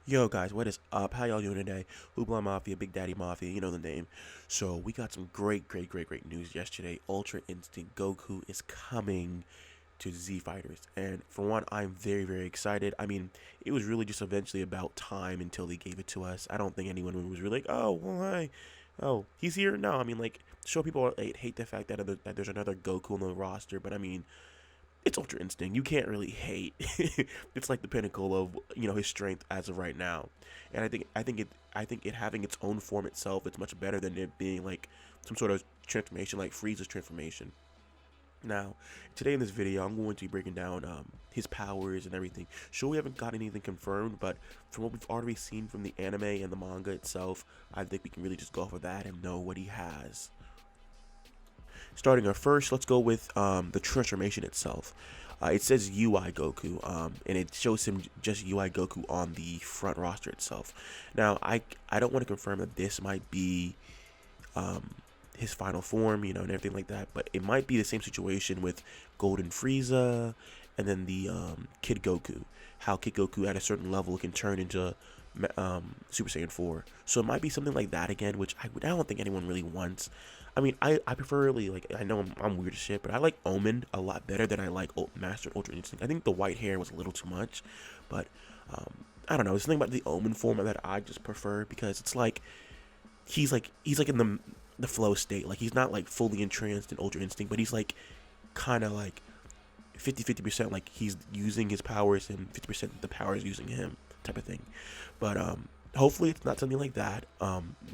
Yo guys, what is up? How y'all doing today? Hoopla Mafia, Big Daddy Mafia, you know the name. So we got some great news yesterday. Ultra Instinct Goku is coming to Z Fighters, and for one, I'm very excited. I mean, it was really just eventually about time until they gave it to us. I don't think anyone was really like, oh, well, hi, oh, he's here. No, I mean, like, sure, people hate the fact that there's another Goku on the roster, but I mean, it's Ultra Instinct. You can't really hate. It's like the pinnacle of his strength as of right now, and I think it having its own form itself, it's much better than it being like some sort of transformation like Frieza's transformation. Now, today in this video, I'm going to be breaking down his powers and everything. Sure, we haven't got anything confirmed, but from what we've already seen from the anime and the manga itself, I think we can really just go off of that and know what he has. Starting off first, let's go with the transformation itself. It says UI Goku, and it shows him just UI Goku on the front roster itself. Now, I don't want to confirm that this might be um, his final form, and everything like that, but it might be the same situation with Golden Frieza and then the Kid Goku. How Kid Goku at a certain level can turn into Super Saiyan 4. So it might be something like that again, which I don't think anyone really wants. I mean, I preferably, like, I know I'm weird as shit, but I like Omen a lot better than I like Master Ultra Instinct. I think the white hair was a little too much, but I don't know. There's something about the Omen form that I just prefer because it's like he's like in the flow state. Like, he's not like fully entranced in Ultra Instinct, but he's like kind of like 50-50%, like he's using his powers and 50% the power is using him, type of thing. But hopefully it's not something like that.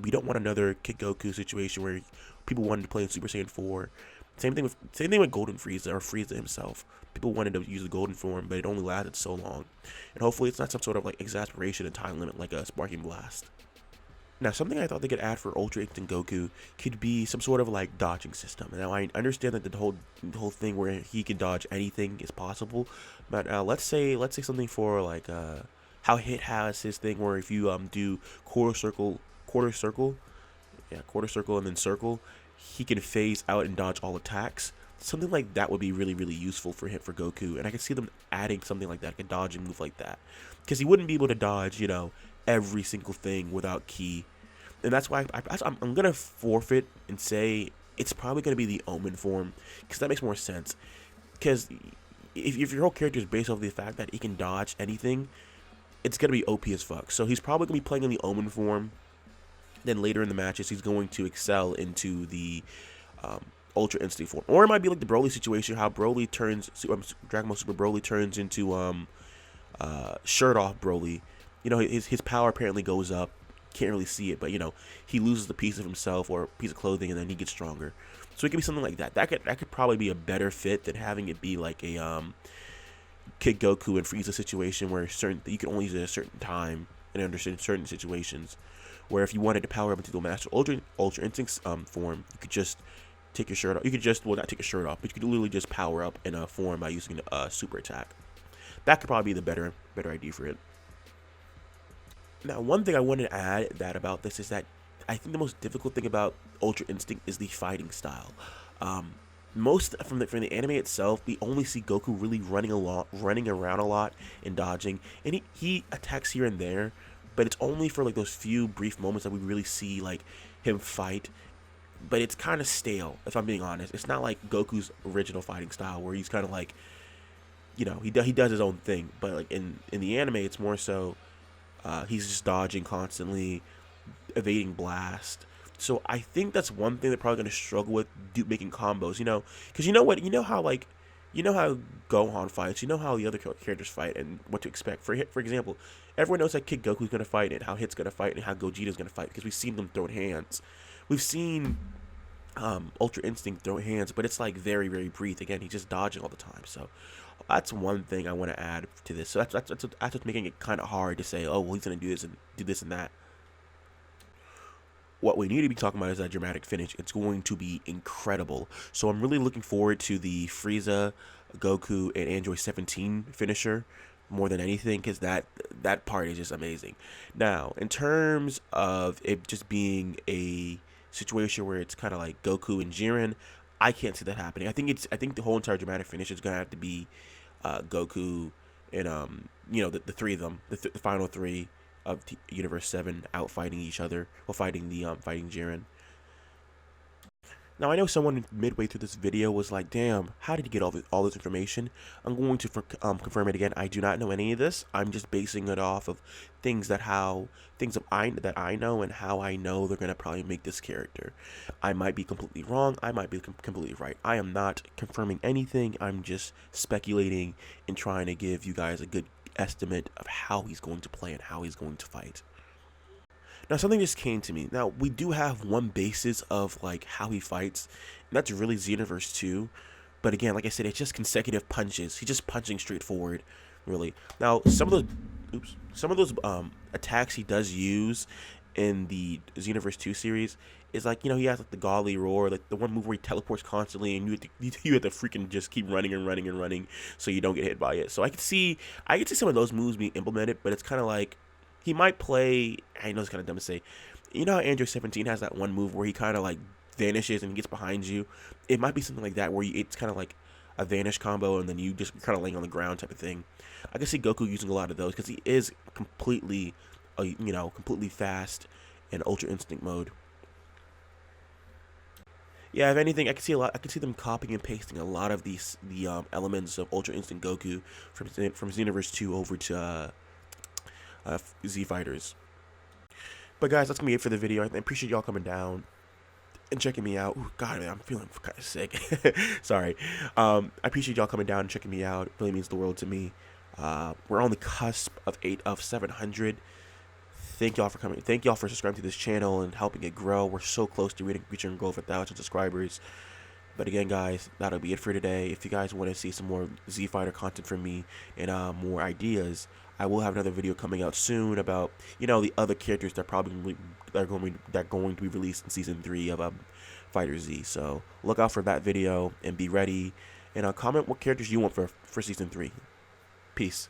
We don't want another Kid Goku situation where people wanted to play in Super Saiyan 4. Same thing with Golden Frieza or Frieza himself. People wanted to use the golden form, but it only lasted so long. And hopefully it's not some sort of like exasperation and time limit like a Sparking Blast. Now, something I thought they could add for Ultra Instinct Goku could be some sort of like dodging system. Now, I understand that the whole thing where he can dodge anything is possible, but let's say something for like how Hit has his thing where if you do quarter circle, yeah, quarter circle and then circle, he can phase out and dodge all attacks. Something like that would be really useful for Goku, and I can see them adding something like that, like a dodge and move like that, because he wouldn't be able to dodge, every single thing without ki, and that's why I'm gonna forfeit and say it's probably gonna be the Omen form, because that makes more sense. Because if your whole character is based off the fact that he can dodge anything, it's gonna be OP as fuck. So he's probably gonna be playing in the Omen form. Then later in the matches, he's going to excel into the Ultra Instinct form, or it might be like the Broly situation, how Broly turns Dragon Ball Super Broly turns into shirt off Broly. His power apparently goes up. Can't really see it, but he loses a piece of himself or a piece of clothing, and then he gets stronger. So it could be something like that. That could probably be a better fit than having it be like a Kid Goku and Frieza situation where you can only use it at a certain time and under certain situations. Where if you wanted to power up into the Master Ultra Instinct form, you could just take your shirt off. You could just, well, not take your shirt off, but you could literally just power up in a form by using a super attack. That could probably be the better idea for it. Now, one thing I wanted to add about this is that I think the most difficult thing about Ultra Instinct is the fighting style. Um, Most from the anime itself, we only see Goku really running around a lot and dodging, and he attacks here and there, but it's only for like those few brief moments that we really see like him fight. But it's kind of stale, if I'm being honest. It's not like Goku's original fighting style where he's kind of like, he does his own thing. But like in the anime, it's more so he's just dodging constantly, evading blast. So I think that's one thing they're probably going to struggle with making combos. Because you know what, you know how Gohan fights, you know how the other characters fight, and what to expect. For example, everyone knows that Kid Goku's going to fight, and how Hit's going to fight, and how Gogeta's going to fight, because we've seen them throw hands. We've seen Ultra Instinct throw hands, but it's like very brief. Again, he's just dodging all the time. So that's one thing I want to add to this. So that's what's making it kind of hard to say, oh, well, he's gonna do this and that. What we need to be talking about is that dramatic finish. It's going to be incredible. So I'm really looking forward to the Frieza, Goku, and Android 17 finisher more than anything, because that part is just amazing. Now, in terms of it just being a situation where it's kind of like Goku and Jiren, I can't see that happening. I think the whole entire dramatic finish is gonna have to be Goku and the three of them, the final three, of Universe 7 out fighting each other, or fighting Jiren. Now, I know someone midway through this video was like, damn, how did you get all this information? I'm going to confirm it again. I do not know any of this. I'm just basing it off of that I know and how I know they're going to probably make this character. I might be completely wrong. I might be completely right. I am not confirming anything. I'm just speculating and trying to give you guys a good estimate of how he's going to play and how he's going to fight. Now, something just came to me. Now, we do have one basis of like how he fights, and that's really Xenoverse 2. But again, like I said, it's just consecutive punches. He's just punching straight forward, really. Now, some of those attacks he does use in the Xenoverse 2 series is like, he has like the Godly Roar, like the one move where he teleports constantly, and you have to freaking just keep running and running and running so you don't get hit by it. So I could see some of those moves being implemented, but it's kind of like he might play. I know it's kind of dumb to say. You know how Android 17 has that one move where he kind of like vanishes and gets behind you? It might be something like that where it's kind of like a vanish combo and then you just kind of laying on the ground type of thing. I can see Goku using a lot of those because he is completely, completely fast in Ultra Instinct mode. Yeah, if anything, I can see them copying and pasting a lot of the elements of Ultra Instinct Goku from Xenoverse 2 over to Z Fighters. But guys, that's gonna be it for the video. I appreciate y'all coming down and checking me out. Ooh, God, man, I'm feeling kind of sick. Sorry. I appreciate y'all coming down and checking me out. It really means the world to me. We're on the cusp of 700. Thank y'all for coming. Thank y'all for subscribing to this channel and helping it grow. We're so close to reaching our goal of 1,000 subscribers. But again, guys, that'll be it for today. If you guys want to see some more Z Fighter content from me and more ideas, I will have another video coming out soon about the other characters that are going to be released in season 3 of Fighter Z. So look out for that video and be ready. And comment what characters you want for season 3. Peace.